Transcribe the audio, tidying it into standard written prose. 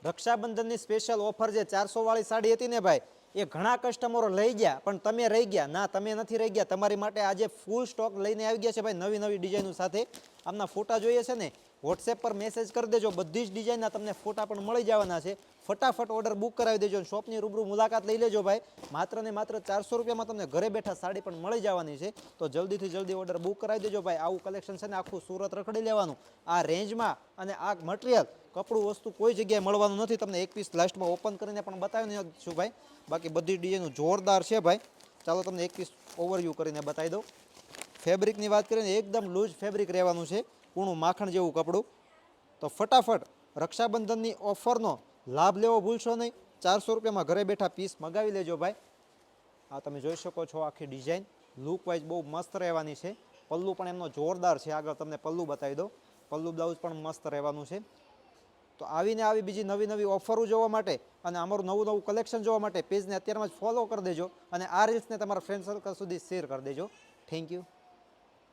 રક્ષાબંધનની special offer જે 400 વાળી સાડી હતી ને ભાઈ, એ ઘણા કસ્ટમરો લઈ ગયા, પણ તમે રહી ગયા ના, તમે નથી રહી ગયા. તમારી માટે આજે ફૂલ સ્ટોક લઈને આવી ગયા છે ભાઈ, નવી નવી ડિઝાઇનો સાથે. આમના ફોટા જોઈએ છે ને, વોટ્સએપ પર મેસેજ કરી દેજો, બધી જ ડિઝાઇનના તમને ફોટા પણ મળી જવાના છે. ફટાફટ ઓર્ડર બુક કરાવી દેજો, શોપની રૂબરૂ મુલાકાત લઈ લેજો ભાઈ. માત્ર ને માત્ર 400 રૂપિયામાં તમને ઘરે બેઠા સાડી પણ મળી જવાની છે. તો જલ્દીથી જલ્દી ઓર્ડર બુક કરાવી દેજો ભાઈ. આવું કલેક્શન છે ને આખું સુરત રખડી લેવાનું આ રેન્જમાં, અને આ મટીરિયલ કપડું વસ્તુ કોઈ જગ્યાએ મળવાનું નથી. તમને એક પીસ લાસ્ટમાં ઓપન કરીને પણ બતાવી છું ભાઈ. બાકી બધી ડિઝાઇનો જોરદાર છે ભાઈ. ચાલો તમને એક પીસ ઓવરવ્યૂ કરીને બતાવી દઉં. ફેબ્રિકની વાત કરીએ ને એકદમ લૂઝ ફેબ્રિક રહેવાનું છે, કૂણું માખણ જેવું કપડું. તો ફટાફટ રક્ષાબંધનની ઓફરનો લાભ લેવો ભૂલશો નહીં. 400 રૂપિયામાં ઘરે બેઠા પીસ મગાવી લેજો ભાઈ. આ તમે જોઈ શકો છો આખી ડિઝાઇન લુક વાઇઝ બહુ મસ્ત રહેવાની છે. પલ્લું પણ એમનો જોરદાર છે. આગળ તમને પલ્લું બતાવી દો. પલ્લું બ્લાઉઝ પણ મસ્ત રહેવાનું છે. તો આવીને આવી બીજી નવી નવી ઓફરો જોવા માટે અને અમારું નવું નવું કલેક્શન જોવા માટે પેજને અત્યારમાં જ ફોલો કરી દેજો, અને આ રીલ્સને તમારા ફ્રેન્ડ સર્કલ સુધી શેર કરી દેજો. Thank you.